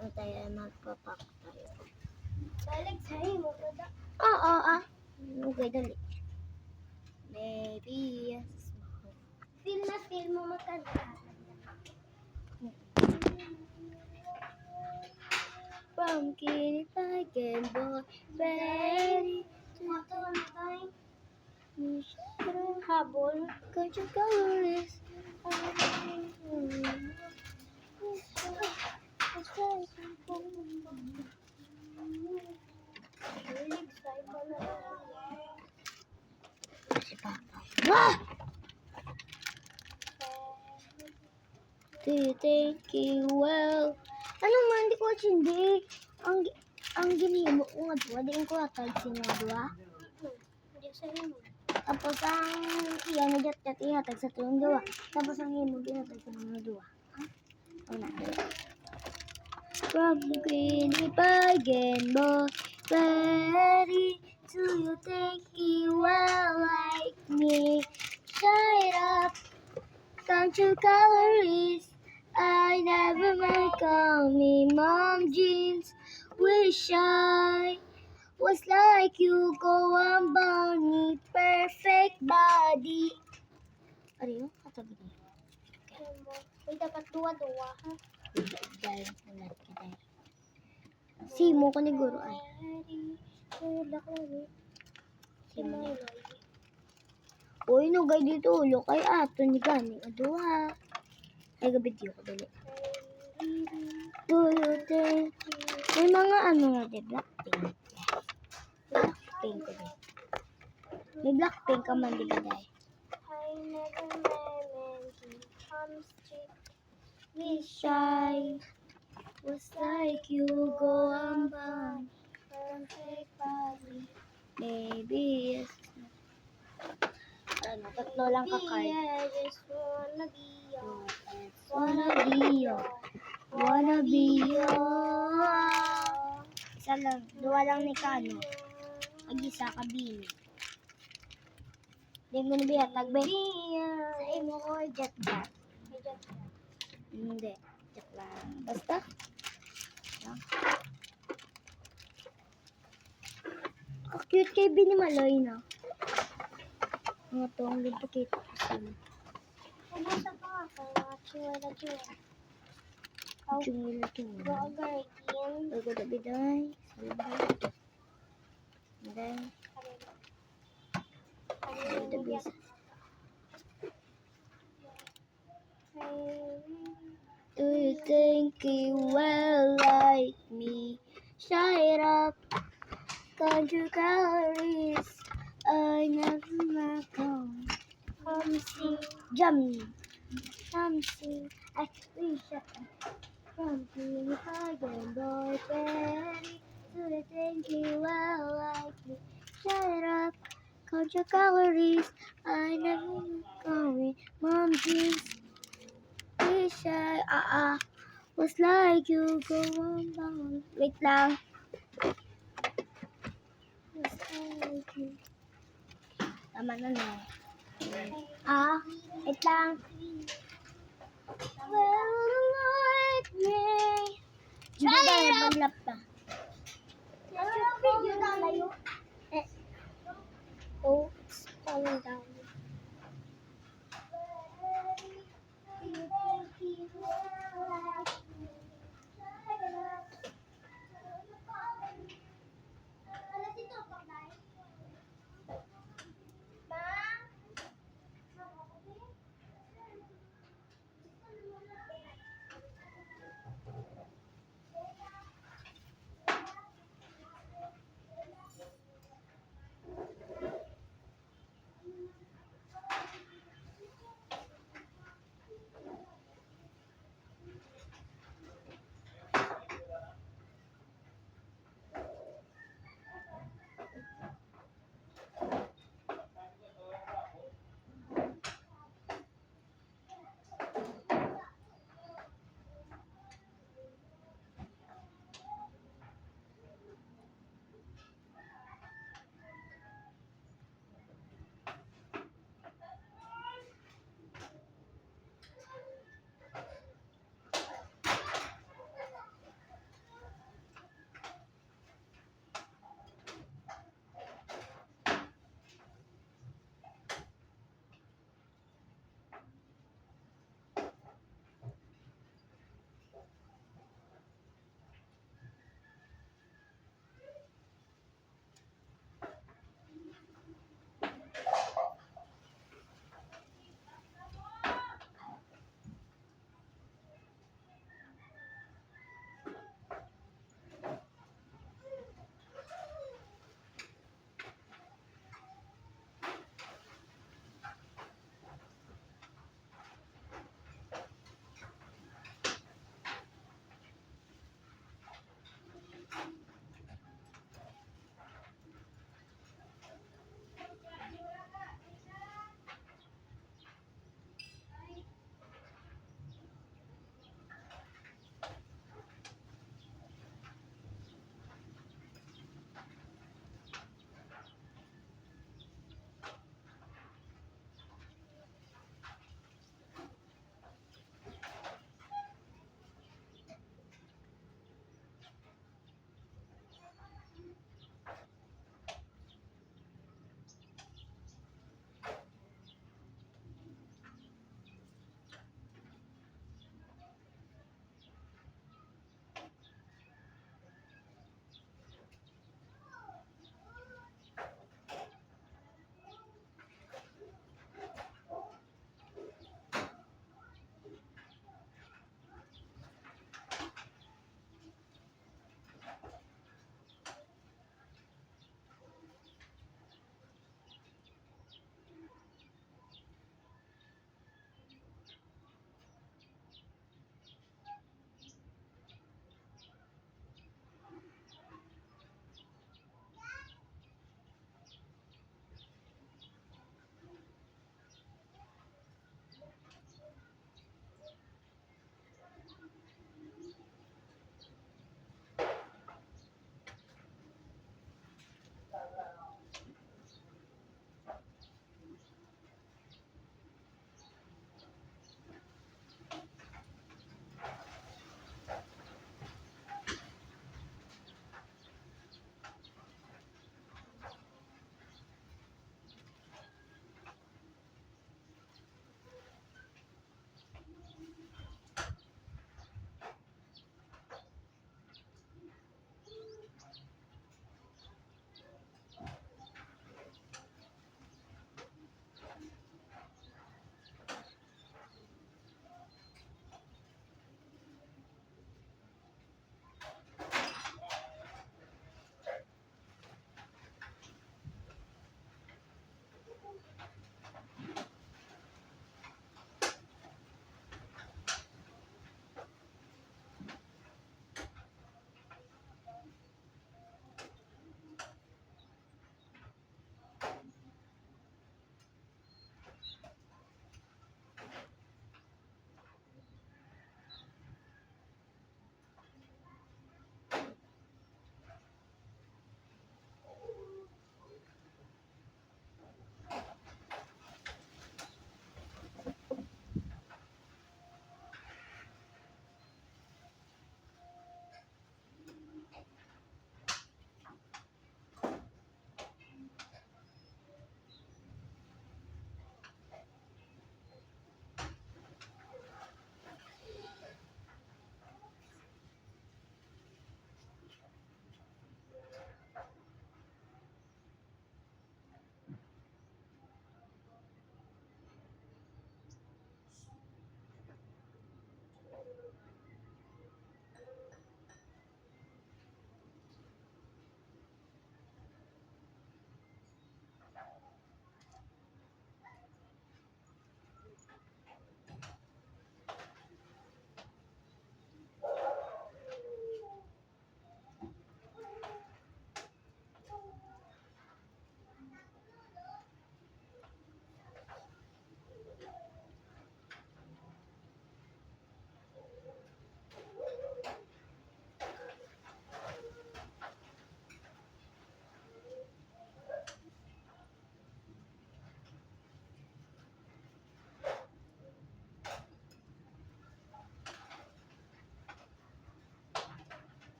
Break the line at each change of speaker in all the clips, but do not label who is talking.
Ano tayo ay magpapak tayo.
Balik sa'yo mo ka da.
Oo, okay, dali. Maybe, yes.
Feel na feel mo magkanta.
Pumpkin pie and boy, ready
Matuwa tayo.
to
Habol.
Can't you colors?
Balik sa'yo mo na.
Si Papa. Ah! Do you think you will? Ano man, di ko hindi. Ang ginimo ko nga duwa, di ko atag sinadwa.
Hindi sa'yo mo.
Tapos ang iya nagyat-yat ihatag sa tuyong duwa. Tapos ang imo ginatag sa mga duwa. Ano na? From green again, boy, ready. Do you think you will like me? Shut up, can't you calories? I never mind, call me mom jeans. Wish I was like you, go on bunny, perfect body. Ano yun? Katabi niya.
Uy, dapat duwa-duwa ha.
Dahil ulat ka dahil. Simo ko ni Guru ay. Simo niya. Uy, nugay dito ulo kay ato ni Gani. Aduha. Ay, gabidyo ko dali. Tuyute. May mga ano nga di, Blackpink. Blackpink ko di. May Blackpink ka man di ba dahil?
I never meant to come straight.
Wish I was like you, go on bun. Perfect body. Maybe yes. Ano, tatlo lang ka card.
I just wanna be yours.
Wanna be your, wanna be your. Isa lang, dua lang ni Kano. Mag-isa ka bini. Hindi mo nabiya, tagbe. Sa imo ko, jet jet. Hindi, jet lang. Basta. Cute kay Bini Maloy na. Mga to, ang lipakita ko sila.
Kumusta ka ako? Chihuahua.
Chungil chungil.
Go guardian.
Ay ko dabi day. Salbay. Then, dabi sa. Do you think you will like me? Shut up. Count your calories. I never come. Jummy. Something. Actually, shut up. Something again, boy, Betty. Do you think you will like me? Shut up. Count your calories. I never come. Mom jeans. Wish I was like you, go on down. Wait lang. Was like you. Tama na na. Wait lang. Well, like me. Try it out. Maglap pa. Oh, it's falling down.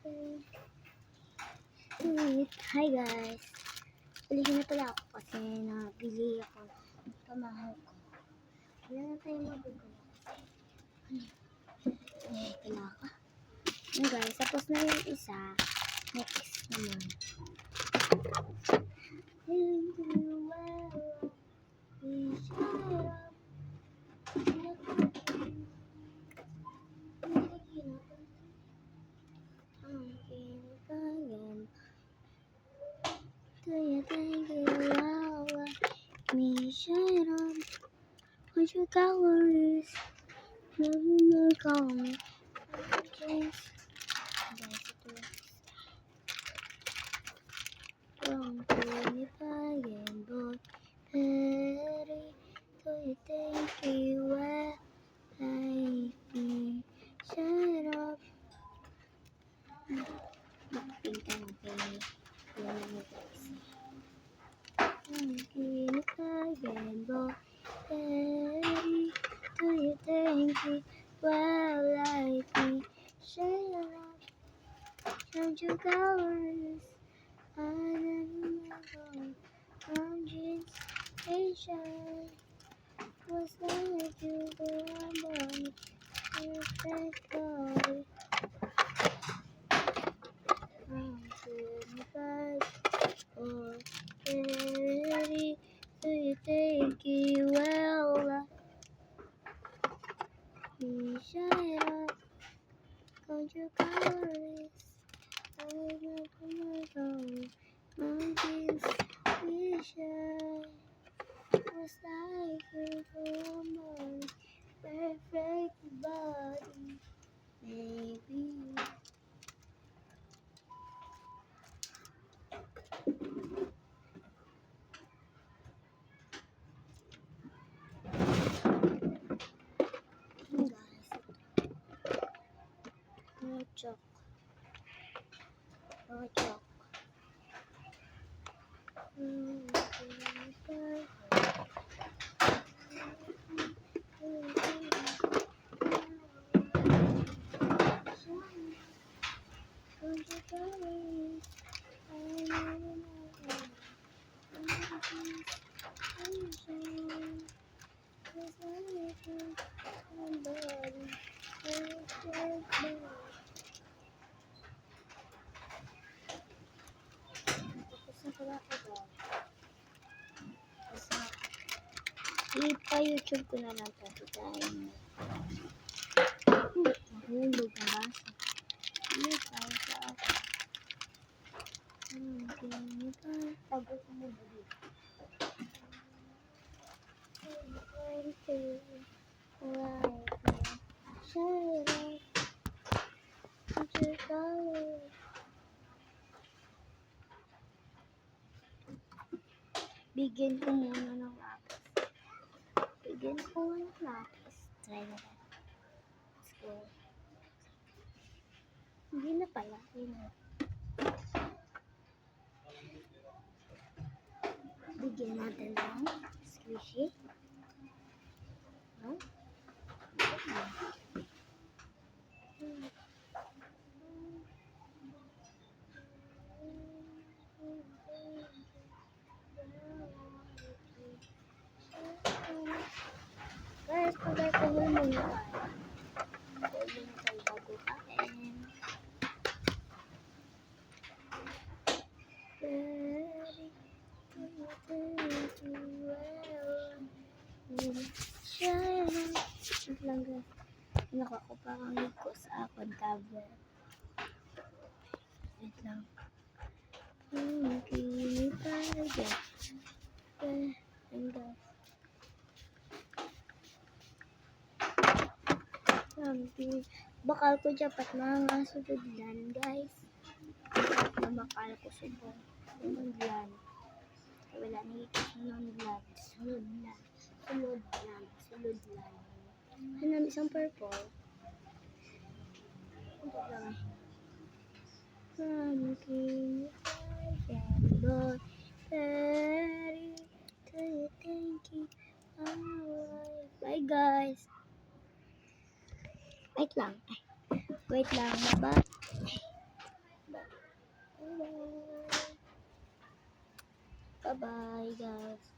Hi guys. Balikin na pala ako kasi nabili ako ng pamahal ko. Wala na tayong mabigay. Kailangan ka. Yun guys, tapos na yung isa. Next naman. Do you think you will let me shine on? Would you colors? Never more calm. Don't be again, but Patty, do you think you will let me shine up? Pink and pink. Again, but Patty, do you think you will let me shine up? Don't you colors? I never on jeans, Asian was like you the one perfect body. I'm 25 or 30. Do you think you will let me shine up? Don't you colors? I never go on jeans, Asian. Was like you woman, perfect body, maybe. Guys, no joke, no joke. Ipa-YouTube ko na lang ito dahil mahulog ang basa. Tapos mo ba dito? Bigyan ko muna ng lapis. Bigyan ko ng lapis. Try na tayo. Let's go. Hindi na pala. Bigyan natin ng squishy. No? Guys, pag-alcohol muna tayo. Alcohol muna tayo bago kain. Wait lang guys. Naka ko parang ko sa akong cover. Wait lang. Okay, tayo. And guys. Bakal ko dapat mga sudlan guys. Bakal ko subong. Sudlan. Wala na ito sunodlan. Sunodlan. Ano isang purple? Ito lang. Pumpkin boy, very do you think you alright? Bye guys. Wait lang. Bye. Bye-bye, guys.